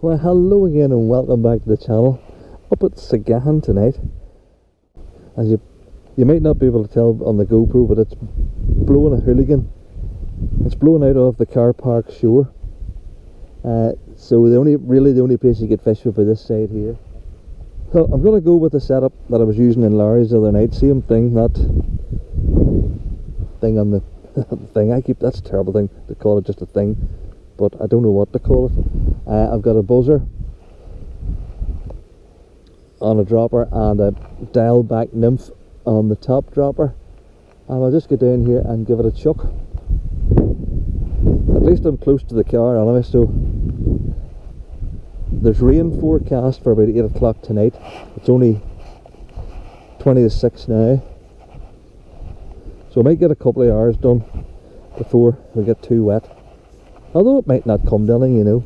Well, hello again and welcome back to the channel. Up at Seagahan tonight. As you might not be able to tell on the GoPro, but it's blowing a hooligan. It's blowing out of the car park shore. So the only place you get fish with this side here. So I'm going to go with the setup that I was using in Larry's the other night. Same thing, that thing on the thing. That's a terrible thing to call it, just a thing, but I don't know what to call it. I've got a buzzer on a dropper and a dial back nymph on the top dropper, and I'll just get down here and give it a chuck. At least I'm close to the car anyway. So there's rain forecast for about 8 o'clock tonight. It's only 20 to 6 now, so I might get a couple of hours done before we get too wet, although it might not come down, you know.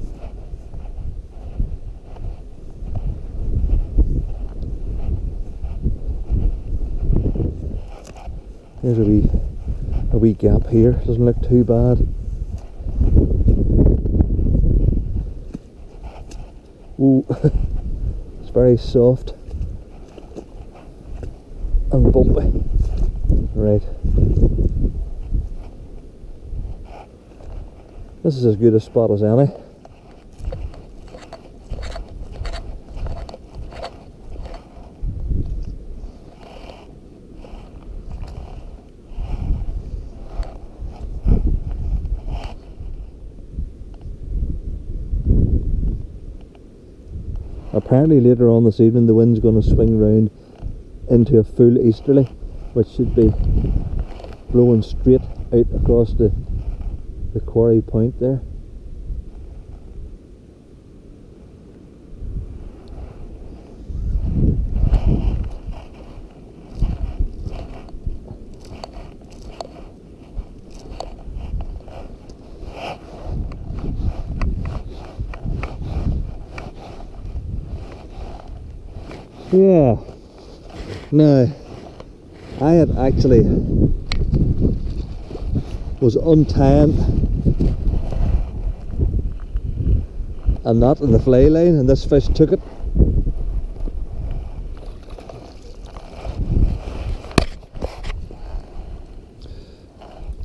There's a wee gap here, doesn't look too bad. Ooh, it's very soft and bumpy. Right, this is as good a spot as any. Apparently later on this evening the wind's going to swing round into a full easterly, which should be blowing straight out across the quarry point there. Yeah, now I had actually was untying a knot in the fly line, and this fish took it.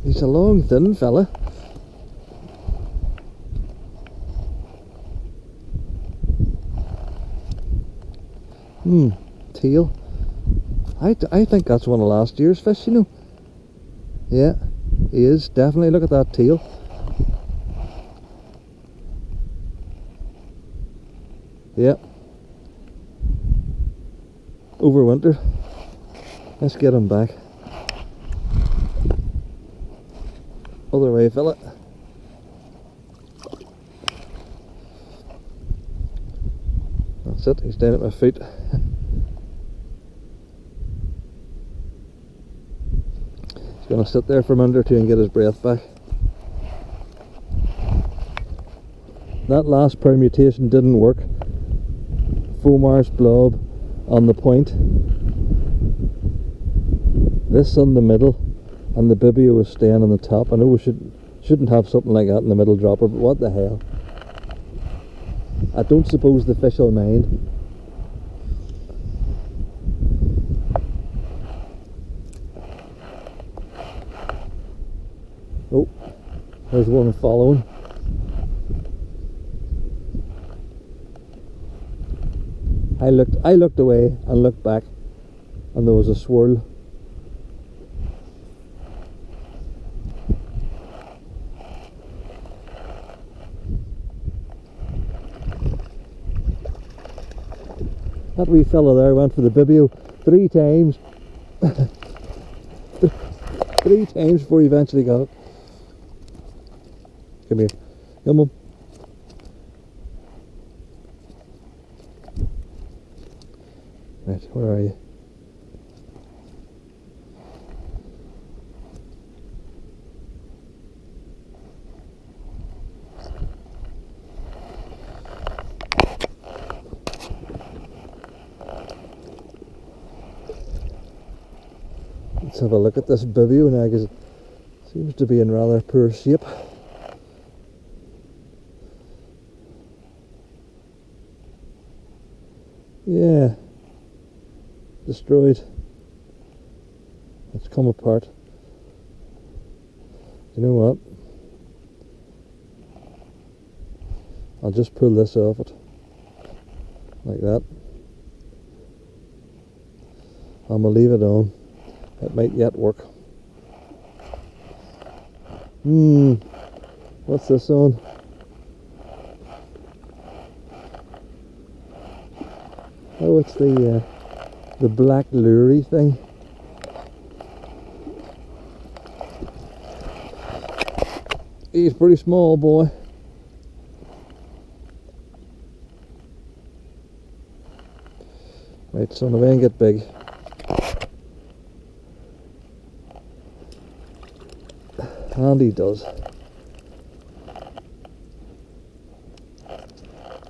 He's a long thin fella. Teal. I think that's one of last year's fish, you know. Yeah, he is, definitely. Look at that teal. Yep. Overwintered. Let's get him back. Other way, fella. That's it, he's down at my feet. He's going to sit there for a minute or two and get his breath back. That last permutation didn't work. Fomar's blob on the point, this on the middle, and the bibio was staying on the top. I know we shouldn't have something like that in the middle dropper, but what the hell. I don't suppose the fish will mind. Oh, there's one following. I looked away and looked back, and there was a swirl. That wee fella there went for the bibio 3 times. 3 times before he eventually got it. Come here. Come on. Right, where are you? Let's have a look at this bibio now, because it seems to be in rather poor shape. Yeah, destroyed. It's come apart. You know what? I'll just pull this off it, like that. I'm gonna leave it on. It might yet work. What's this on? Oh, it's the blustery thing. He's pretty small, boy. Right, son, if I can get big. And he does.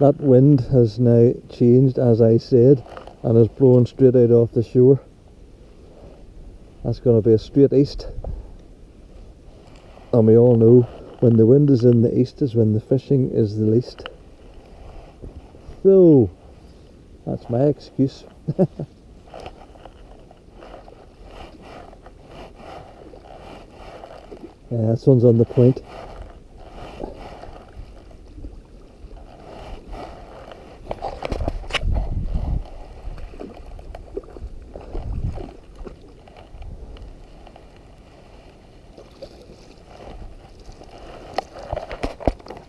That wind has now changed, as I said, and is blowing straight out off the shore. That's going to be a straight east. And we all know when the wind is in the east is when the fishing is the least. So, that's my excuse. Yeah, this one's on the point.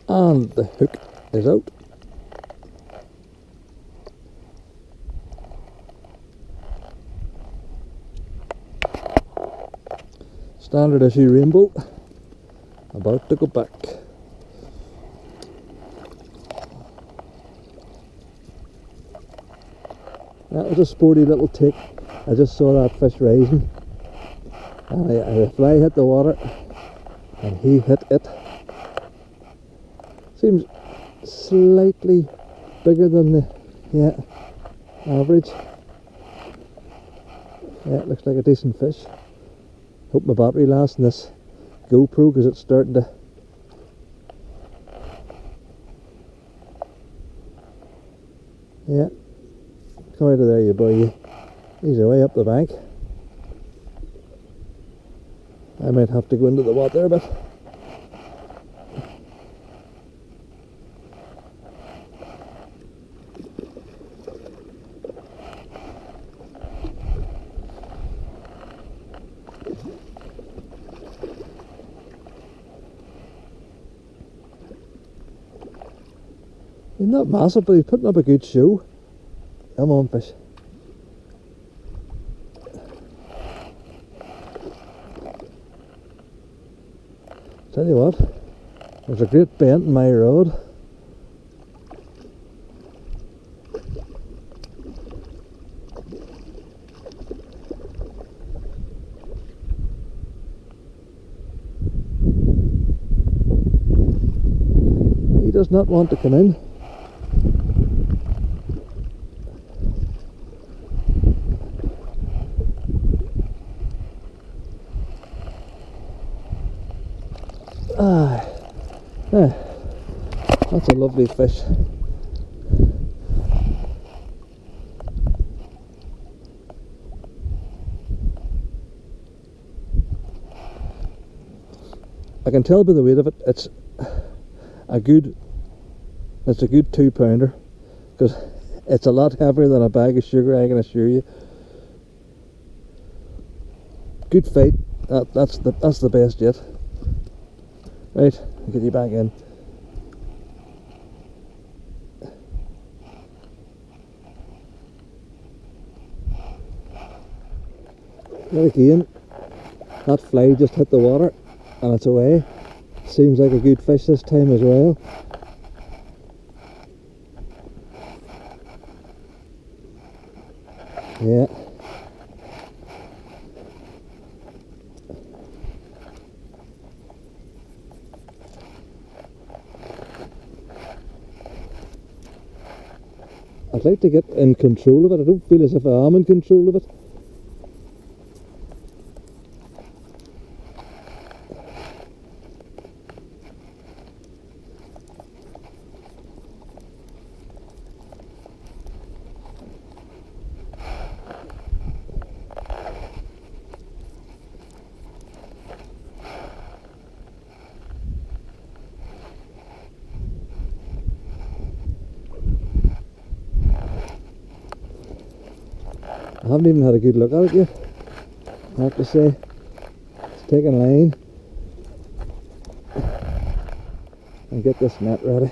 And the hook is out. Standard issue rainbow, about to go back. That was a sporty little tick. I just saw that fish rising, and the fly hit the water and he hit it. Seems slightly bigger than the average. Yeah, it looks like a decent fish. Hope my battery lasts in this GoPro because it's starting to. Yeah, come out of there, you boy. He's away up the bank. I might have to go into the water a bit. He's not massive, but he's putting up a good show. Come on, fish. Tell you what, there's a great bent in my rod. He does not want to come in. That's a lovely fish. I can tell by the weight of it, it's a good 2-pounder, because it's a lot heavier than a bag of sugar, I can assure you. Good fight. That's the best yet. Right, I'll get you back in. There again, that fly just hit the water and it's away. Seems like a good fish this time as well. Yeah. I'd like to get in control of it. I don't feel as if I am in control of it. I haven't even had a good look at it yet, I have to say. Let's take a line and get this net ready.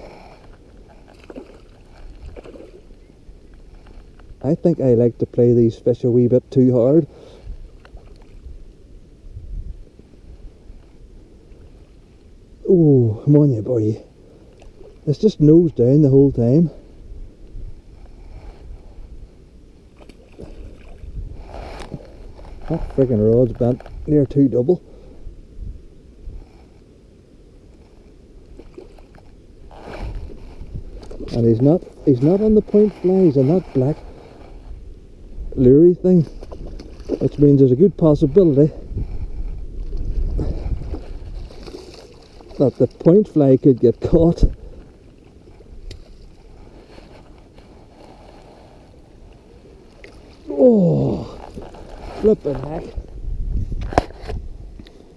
I think I like to play these fish a wee bit too hard. Oh, come on you boy. It's just nose down the whole time. That friggin' rod's bent near 2 double. And he's not on the point fly, he's on that black lury thing, which means there's a good possibility that the point fly could get caught. Oh, flippin' heck.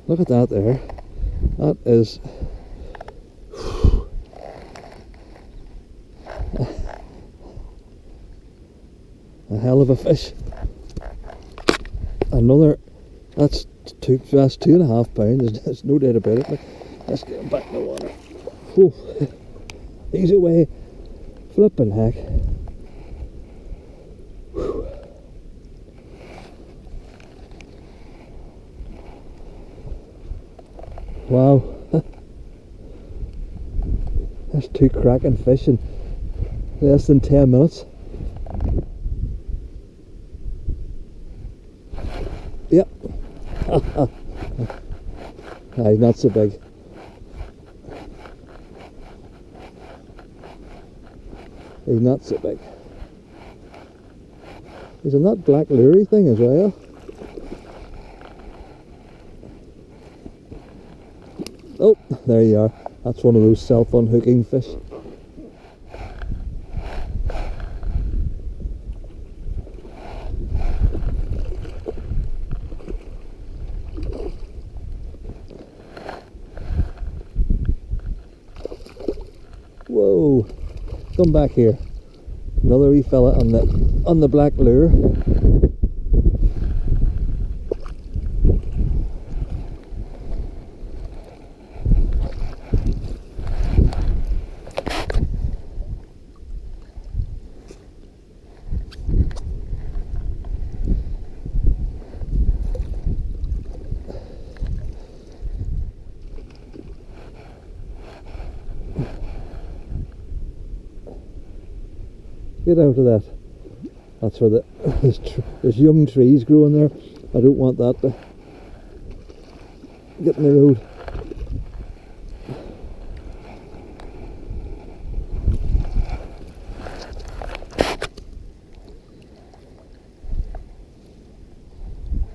Look at that there. That is a hell of a fish. Another, that's 2.5 pounds, there's no doubt about it. Look, let's get him back in the water. Whew. He's away. Flippin' heck. Whew. Wow. There's 2 cracking fish in less than 10 minutes. Yep. Nah, he's not so big. He's not so big. He's on that black lury thing as well. Oh, there you are. That's one of those self-unhooking fish. Whoa! Come back here. Another wee fella on the black lure. Get out of that. That's where there's young trees growing there. I don't want that to get in the road.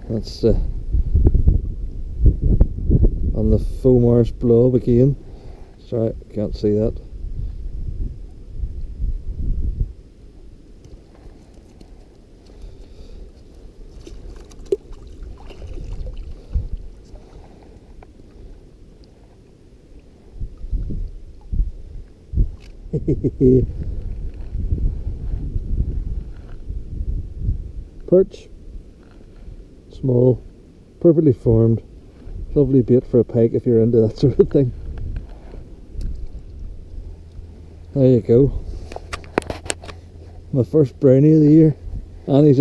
That's on the Fomar's blob again. Sorry, can't see that. Perch, small, perfectly formed, lovely bait for a pike if you're into that sort of thing. There you go. My first brownie of the year, and he's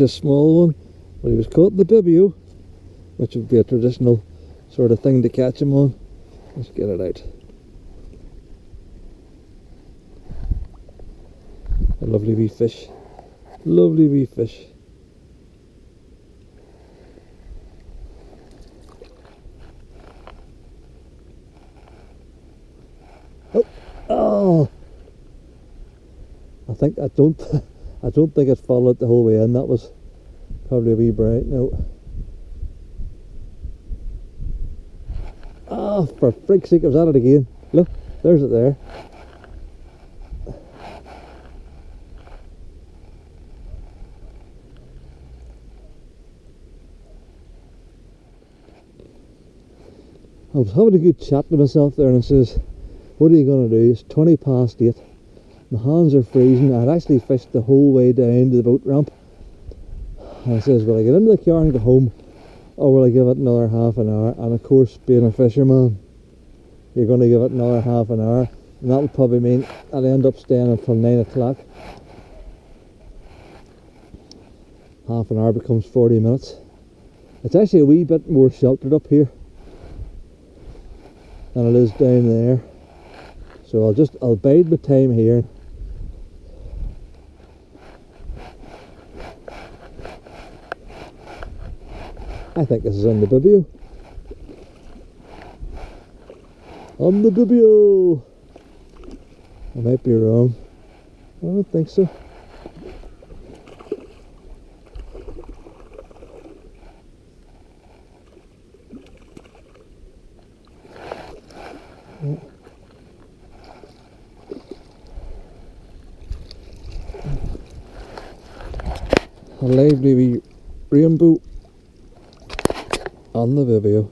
a small one, but he was caught in the bibio, which would be a traditional sort of thing to catch him on. Let's get it out. A lovely wee fish. Lovely wee fish. Oh, oh! I don't think it followed the whole way in. That was probably a wee bright. No. Oh, for freak's sake, I was at it again. Look, there's it there. I was having a good chat to myself there, and I says, what are you going to do? It's 20 past 8. My hands are freezing. I'd actually fished the whole way down to the boat ramp, And I says, will I get into the car and go home, or will I give it another half an hour? And of course, being a fisherman, you're going to give it another half an hour, and that'll probably mean I'll end up staying until 9 o'clock. Half an hour becomes 40 minutes. It's actually a wee bit more sheltered up here than it is down there, so I'll bide my time here. I think this is on the Bibio. On the Bibio! I might be wrong. I don't think so. Yeah. A lively wee rainbow on the Vibio.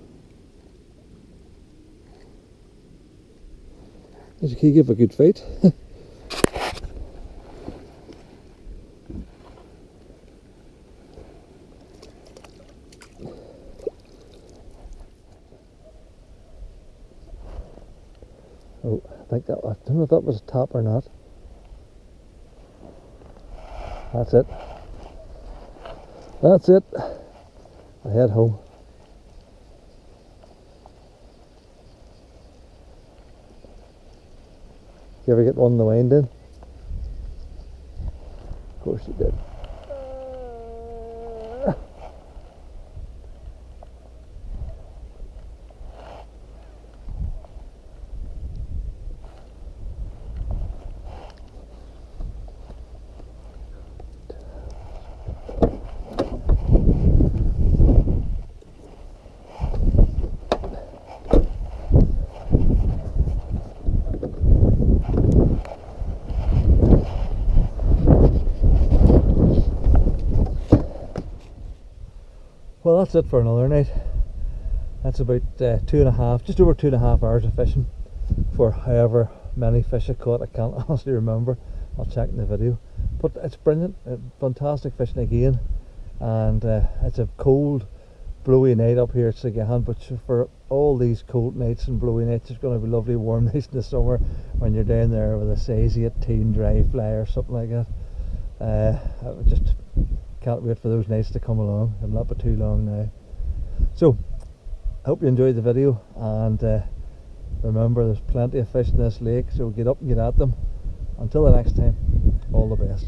As you can give a good fight. Oh, I don't know if that was a top or not. That's it. That's it. I head home. You ever get one in the wind in? Of course you did. Well, that's it for another night. That's about just over 2.5 hours of fishing for however many fish I caught. I can't honestly remember. I'll check in the video. But it's brilliant, fantastic fishing again. And it's a cold, blowy night up here at Seagahan. But for all these cold nights and blowy nights, it's going to be lovely warm nights in the summer when you're down there with a size 18 dry fly or something like that. I just can't wait for those nights to come along. It'll not be too long now. So, I hope you enjoyed the video, and remember, there's plenty of fish in this lake, so get up and get at them. Until the next time, all the best.